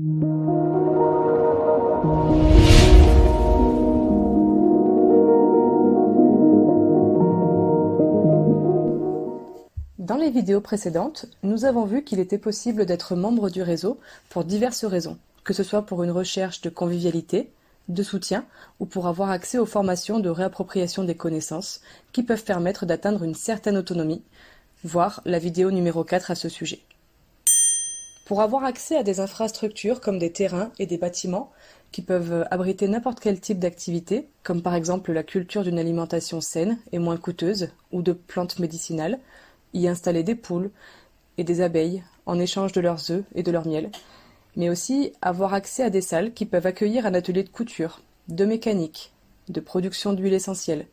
Dans les vidéos précédentes, nous avons vu qu'il était possible d'être membre du réseau pour diverses raisons, que ce soit pour une recherche de convivialité, de soutien ou pour avoir accès aux formations de réappropriation des connaissances qui peuvent permettre d'atteindre une certaine autonomie, voire la vidéo numéro 4 à ce sujet. Pour avoir accès à des infrastructures comme des terrains et des bâtiments qui peuvent abriter n'importe quel type d'activité, comme par exemple la culture d'une alimentation saine et moins coûteuse ou de plantes médicinales, y installer des poules et des abeilles en échange de leurs œufs et de leur miel, mais aussi avoir accès à des salles qui peuvent accueillir un atelier de couture, de mécanique, de production d'huile essentielle,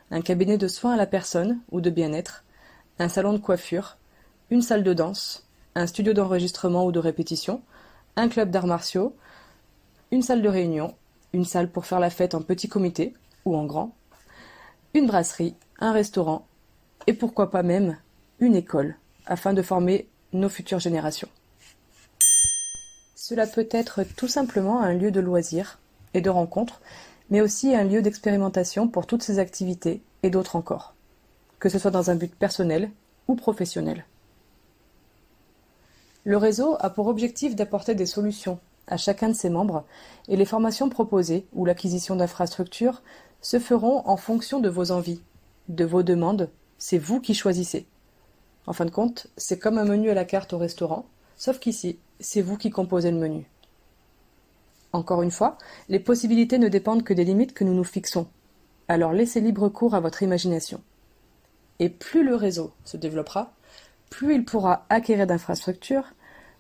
un cabinet de soins à la personne ou de bien-être, un salon de coiffure, une salle de danse, un studio d'enregistrement ou de répétition, un club d'arts martiaux, une salle de réunion, une salle pour faire la fête en petit comité ou en grand, une brasserie, un restaurant et pourquoi pas même une école afin de former nos futures générations. Cela peut être tout simplement un lieu de loisirs et de rencontres, mais aussi un lieu d'expérimentation pour toutes ces activités et d'autres encore, que ce soit dans un but personnel ou professionnel. Le réseau a pour objectif d'apporter des solutions à chacun de ses membres et les formations proposées ou l'acquisition d'infrastructures se feront en fonction de vos envies, de vos demandes, c'est vous qui choisissez. En fin de compte, c'est comme un menu à la carte au restaurant, sauf qu'ici, c'est vous qui composez le menu. Encore une fois, les possibilités ne dépendent que des limites que nous nous fixons. Alors laissez libre cours à votre imagination. Et plus le réseau se développera, plus il pourra acquérir d'infrastructures,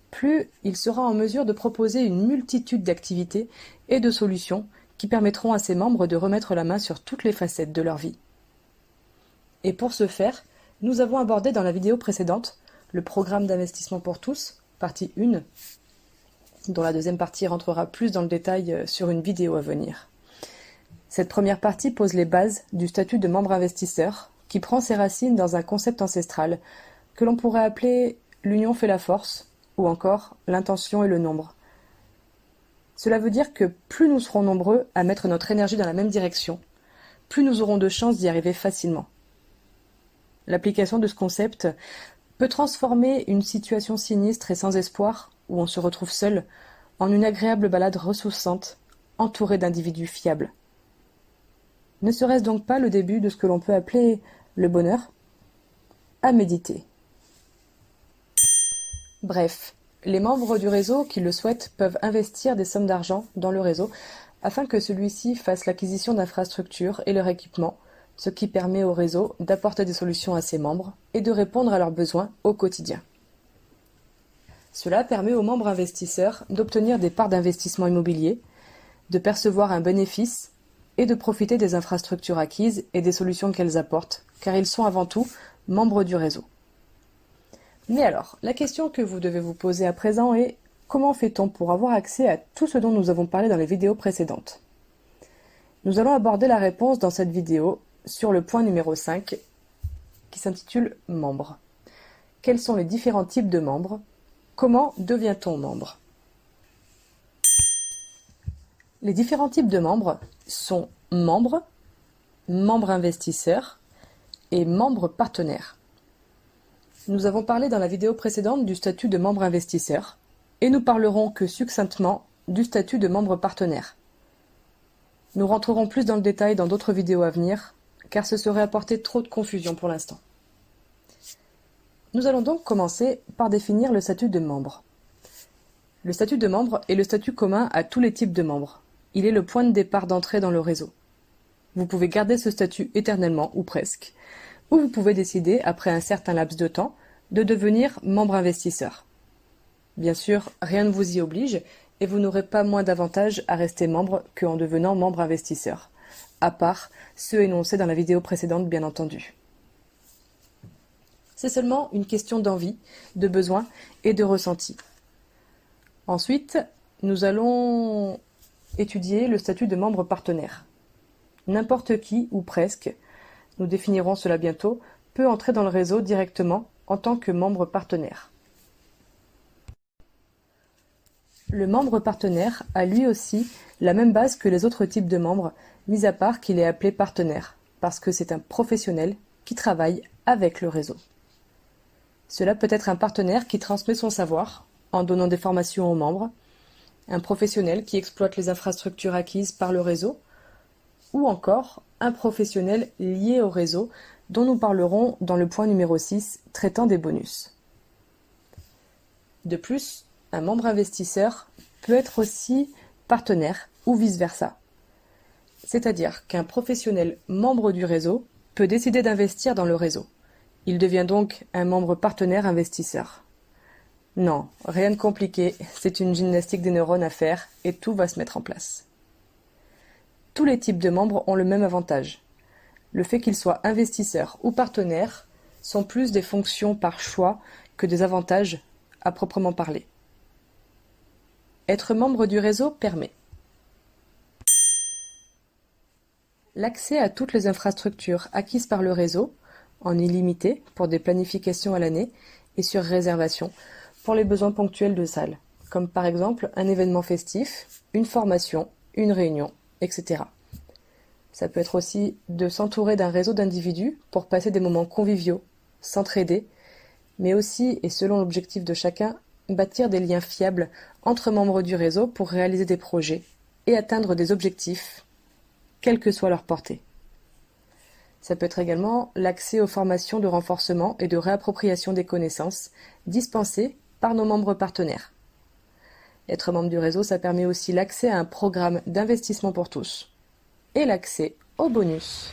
plus il sera en mesure de proposer une multitude d'activités et de solutions qui permettront à ses membres de remettre la main sur toutes les facettes de leur vie. Et pour ce faire, nous avons abordé dans la vidéo précédente le programme d'investissement pour tous, partie 1, dont la deuxième partie rentrera plus dans le détail sur une vidéo à venir. Cette première partie pose les bases du statut de membre investisseur, qui prend ses racines dans un concept ancestral que l'on pourrait appeler l'union fait la force, ou encore l'intention et le nombre. Cela veut dire que plus nous serons nombreux à mettre notre énergie dans la même direction, plus nous aurons de chances d'y arriver facilement. L'application de ce concept peut transformer une situation sinistre et sans espoir, où on se retrouve seul, en une agréable balade ressourçante, entourée d'individus fiables. Ne serait-ce donc pas le début de ce que l'on peut appeler le bonheur ? À méditer. Bref, les membres du réseau qui le souhaitent peuvent investir des sommes d'argent dans le réseau afin que celui-ci fasse l'acquisition d'infrastructures et leur équipement, ce qui permet au réseau d'apporter des solutions à ses membres et de répondre à leurs besoins au quotidien. Cela permet aux membres investisseurs d'obtenir des parts d'investissement immobilier, de percevoir un bénéfice et de profiter des infrastructures acquises et des solutions qu'elles apportent, car ils sont avant tout membres du réseau. Mais alors, la question que vous devez vous poser à présent est: comment fait-on pour avoir accès à tout ce dont nous avons parlé dans les vidéos précédentes ? Nous allons aborder la réponse dans cette vidéo sur le point numéro 5 qui s'intitule « Membres ». Quels sont les différents types de membres ? Comment devient-on membre ? Les différents types de membres sont membres, membres investisseurs et membres partenaires. Nous avons parlé dans la vidéo précédente du statut de membre investisseur et nous parlerons que succinctement du statut de membre partenaire. Nous rentrerons plus dans le détail dans d'autres vidéos à venir, car ce serait apporter trop de confusion pour l'instant. Nous allons donc commencer par définir le statut de membre. Le statut de membre est le statut commun à tous les types de membres. Il est le point de départ d'entrée dans le réseau. Vous pouvez garder ce statut éternellement, ou presque, ou vous pouvez décider, après un certain laps de temps, de devenir membre investisseur. Bien sûr, rien ne vous y oblige, et vous n'aurez pas moins d'avantages à rester membre qu'en devenant membre investisseur, à part ceux énoncés dans la vidéo précédente, bien entendu. C'est seulement une question d'envie, de besoin et de ressenti. Ensuite, nous allons étudier le statut de membre partenaire. N'importe qui, ou presque, nous définirons cela bientôt, peut entrer dans le réseau directement en tant que membre partenaire. Le membre partenaire a lui aussi la même base que les autres types de membres, mis à part qu'il est appelé partenaire, parce que c'est un professionnel qui travaille avec le réseau. Cela peut être un partenaire qui transmet son savoir en donnant des formations aux membres, un professionnel qui exploite les infrastructures acquises par le réseau, ou encore un professionnel lié au réseau dont nous parlerons dans le point numéro 6 traitant des bonus. De plus, un membre investisseur peut être aussi partenaire ou vice-versa. C'est-à-dire qu'un professionnel membre du réseau peut décider d'investir dans le réseau. Il devient donc un membre partenaire investisseur. Non, rien de compliqué, c'est une gymnastique des neurones à faire et tout va se mettre en place. Tous les types de membres ont le même avantage. Le fait qu'ils soient investisseurs ou partenaires sont plus des fonctions par choix que des avantages à proprement parler. Être membre du réseau permet l'accès à toutes les infrastructures acquises par le réseau, en illimité pour des planifications à l'année et sur réservation pour les besoins ponctuels de salle, comme par exemple un événement festif, une formation, une réunion, etc. Ça peut être aussi de s'entourer d'un réseau d'individus pour passer des moments conviviaux, s'entraider, mais aussi, et selon l'objectif de chacun, bâtir des liens fiables entre membres du réseau pour réaliser des projets et atteindre des objectifs, quelle que soit leur portée. Ça peut être également l'accès aux formations de renforcement et de réappropriation des connaissances dispensées par nos membres partenaires. Être membre du réseau, ça permet aussi l'accès à un programme d'investissement pour tous et l'accès aux bonus.